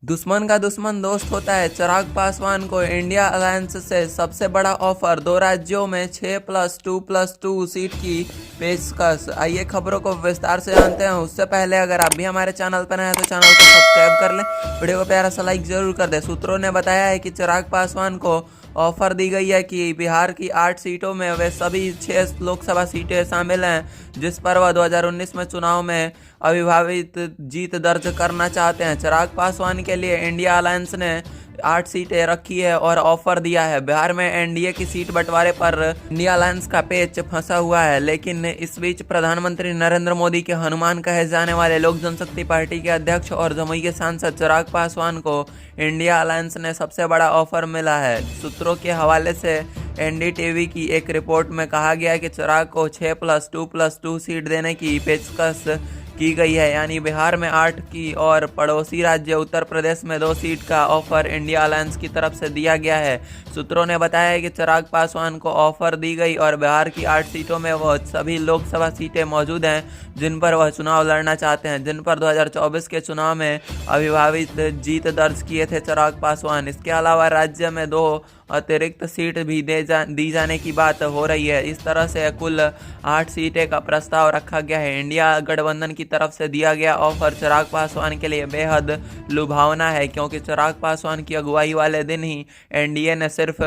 दुश्मन का दुश्मन दोस्त होता है। चिराग पासवान को इंडिया अलायंस से सबसे बड़ा ऑफर, 2 राज्यों में 6+2+2 सीट की पेशकश। आइए खबरों को विस्तार से जानते हैं। उससे पहले अगर आप भी हमारे चैनल पर नए हैं तो चैनल को सब्सक्राइब कर लें, वीडियो को प्यारा सा लाइक जरूर कर दें। सूत्रों ने बताया है कि चिराग पासवान को ऑफर दी गई है कि बिहार की 8 सीटों में वे सभी 6 लोकसभा सीटें शामिल हैं, जिस पर वह 2019 में चुनाव में अविभावित जीत दर्ज करना चाहते हैं। चिराग पासवान के लिए इंडिया अलायंस ने 8 सीटें रखी है और ऑफर दिया है। बिहार में एनडीए की सीट बंटवारे पर इंडिया अलायंस का पेच फंसा हुआ है, लेकिन इस बीच प्रधानमंत्री नरेंद्र मोदी के हनुमान कहे जाने वाले लोक जनशक्ति पार्टी के अध्यक्ष और जमुई के सांसद चिराग पासवान को इंडिया अलायंस ने सबसे बड़ा ऑफर मिला है। सूत्रों के हवाले से एनडीटीवी की एक रिपोर्ट में कहा गया है कि चिराग को 6+2+2 सीट देने की पेशकश की गई है, यानी बिहार में 8 की और पड़ोसी राज्य उत्तर प्रदेश में 2 सीट का ऑफर इंडिया अलायंस की तरफ से दिया गया है। सूत्रों ने बताया है कि चिराग पासवान को ऑफर दी गई और बिहार की 8 सीटों में वह सभी लोकसभा सीटें मौजूद हैं जिन पर वह चुनाव लड़ना चाहते हैं, जिन पर 2024 के चुनाव में अविभावित जीत दर्ज किए थे चिराग पासवान। इसके अलावा राज्य में 2 अतिरिक्त सीट भी दी जाने की बात हो रही है। इस तरह से कुल 8 सीटें का प्रस्ताव रखा गया है। इंडिया गठबंधन की तरफ से दिया गया ऑफर चिराग पासवान के लिए बेहद लुभावना है, क्योंकि चिराग पासवान की अगुवाई वाले दिन ही एनडीए ने सिर्फ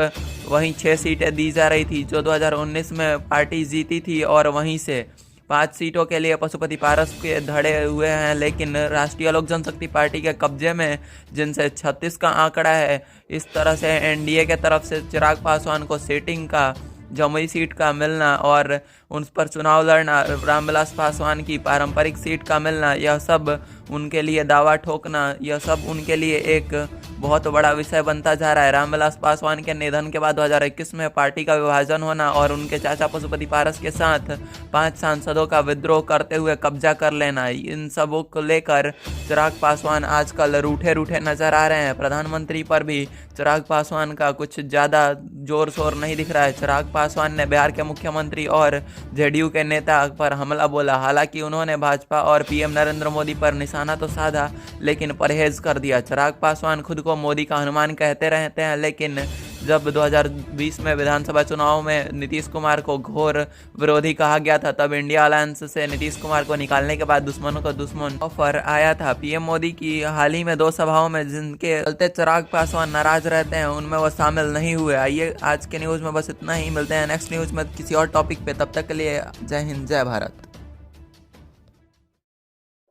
वहीं 6 सीटें दी जा रही थी जो 2019 में पार्टी जीती थी, और वहीं से 5 सीटों के लिए पशुपति पारस के धड़े हुए हैं, लेकिन राष्ट्रीय लोक जनशक्ति पार्टी के कब्जे में जिनसे 36 का आंकड़ा है। इस तरह से एनडीए के तरफ से चिराग पासवान को सीटिंग का, जमुई सीट का मिलना और उन पर चुनाव लड़ना, रामविलास पासवान की पारंपरिक सीट का मिलना, यह सब उनके लिए दावा ठोकना, यह सब उनके लिए एक बहुत बड़ा विषय बनता जा रहा है। रामविलास पासवान के निधन के बाद 2021 में पार्टी का विभाजन होना और उनके चाचा पशुपति पारस के साथ 5 सांसदों का विद्रोह करते हुए कब्जा कर लेना, इन सबों को लेकर चिराग पासवान आजकल रूठे रूठे नजर आ रहे हैं। प्रधानमंत्री पर भी चिराग पासवान का कुछ ज़्यादा जोर शोर नहीं दिख रहा है। चिराग पासवान ने बिहार के मुख्यमंत्री और जेडीयू के नेता पर हमला बोला। हालांकि उन्होंने भाजपा और पीएम नरेंद्र मोदी पर निशाना तो साधा, लेकिन परहेज कर दिया। चिराग पासवान खुद को मोदी का हनुमान कहते रहते हैं, लेकिन जब 2020 में विधानसभा चुनाव में नीतीश कुमार को घोर विरोधी कहा गया था, तब इंडिया अलायंस से नीतीश कुमार को निकालने के बाद दुश्मनों का दुश्मन ऑफर आया था। पीएम मोदी की हाल ही में 2 सभाओं में जिनके चलते चिराग पासवान नाराज रहते हैं, उनमें वो शामिल नहीं हुए। आइए आज के न्यूज़ में बस इतना ही, मिलते हैं नेक्स्ट न्यूज़ में किसी और टॉपिक पे। तब तक के लिए जय हिंद, जय भारत।